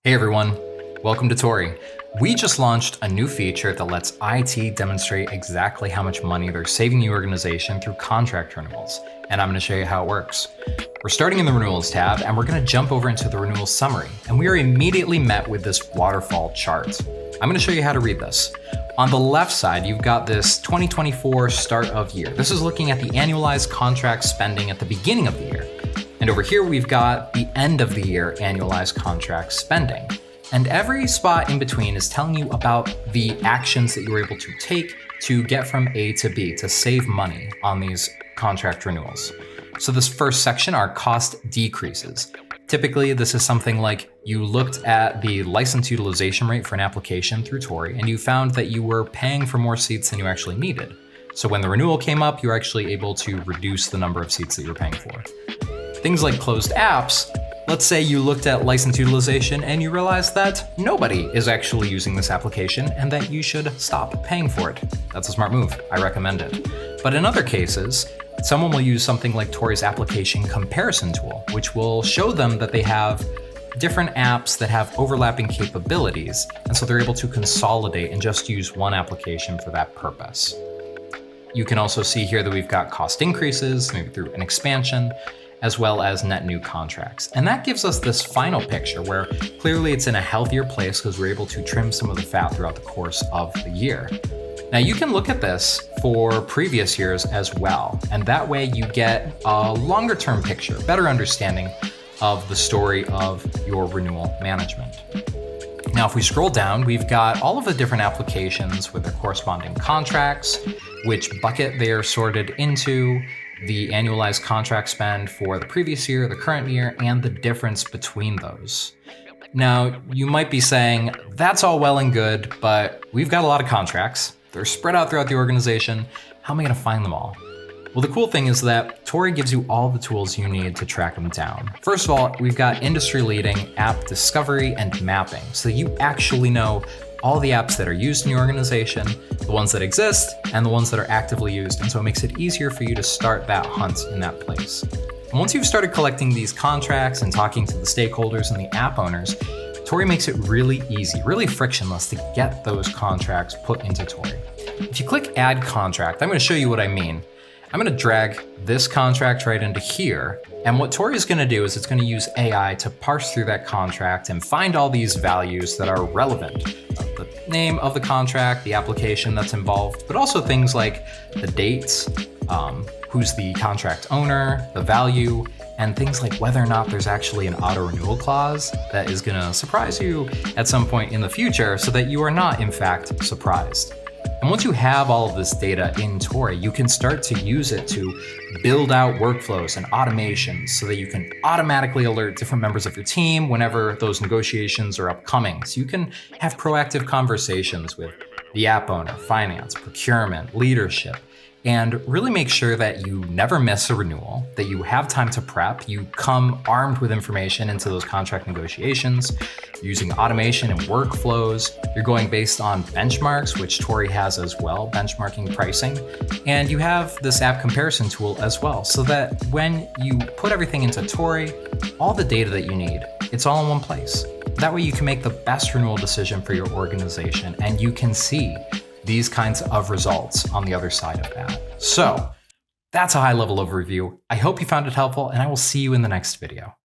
Hey everyone, welcome to Torii. We just launched a new feature that lets IT demonstrate exactly how much money they're saving the organization through contract renewals, and I'm going to show you how it works. We're starting in the Renewals tab, and we're going to jump over into the Renewal Summary, and we are immediately met with this waterfall chart. I'm going to show you how to read this. On the left side, you've got this 2024 start of year. This is looking at the annualized contract spending at the beginning of the year. And over here, we've got the end of the year annualized contract spending. And every spot in between is telling you about the actions that you were able to take to get from A to B to save money on these contract renewals. So this first section are cost decreases. Typically, this is something like you looked at the license utilization rate for an application through Torii, and you found that you were paying for more seats than you actually needed. So when the renewal came up, you were actually able to reduce the number of seats that you were paying for. Things like closed apps, let's say you looked at license utilization and you realized that nobody is actually using this application and that you should stop paying for it. That's a smart move, I recommend it. But in other cases, someone will use something like Torii's application comparison tool, which will show them that they have different apps that have overlapping capabilities, and so they're able to consolidate and just use one application for that purpose. You can also see here that we've got cost increases, maybe through an expansion, as well as net new contracts. And that gives us this final picture where clearly it's in a healthier place because we're able to trim some of the fat throughout the course of the year. Now you can look at this for previous years as well, and that way you get a longer term picture, better understanding of the story of your renewal management. Now, if we scroll down, we've got all of the different applications with their corresponding contracts, which bucket they are sorted into, the annualized contract spend for the previous year, the current year, and the difference between those. Now, you might be saying, that's all well and good, but we've got a lot of contracts. They're spread out throughout the organization. How am I going to find them all? Well, the cool thing is that Torii gives you all the tools you need to track them down. First of all, we've got industry-leading app discovery and mapping, so you actually know all the apps that are used in your organization, the ones that exist, and the ones that are actively used, and so it makes it easier for you to start that hunt in that place. And once you've started collecting these contracts and talking to the stakeholders and the app owners, Torii makes it really easy, really frictionless to get those contracts put into Torii. If you click Add Contract, I'm going to show you what I mean. I'm going to drag this contract right into here, and what Torii is going to do is it's going to use AI to parse through that contract and find all these values that are relevant. The name of the contract, the application that's involved, but also things like the dates, who's the contract owner, the value, and things like whether or not there's actually an auto-renewal clause that is going to surprise you at some point in the future so that you are not, in fact, surprised. And once you have all of this data in Torii, you can start to use it to build out workflows and automations so that you can automatically alert different members of your team whenever those negotiations are upcoming. So you can have proactive conversations with the app owner, finance, procurement, leadership, and really make sure that you never miss a renewal, that you have time to prep, you come armed with information into those contract negotiations, using automation and workflows. You're going based on benchmarks, which Torii has as well, benchmarking pricing. And you have this app comparison tool as well, so that when you put everything into Torii, all the data that you need, it's all in one place. That way you can make the best renewal decision for your organization, and you can see these kinds of results on the other side of that. So that's a high-level overview. I hope you found it helpful, and I will see you in the next video.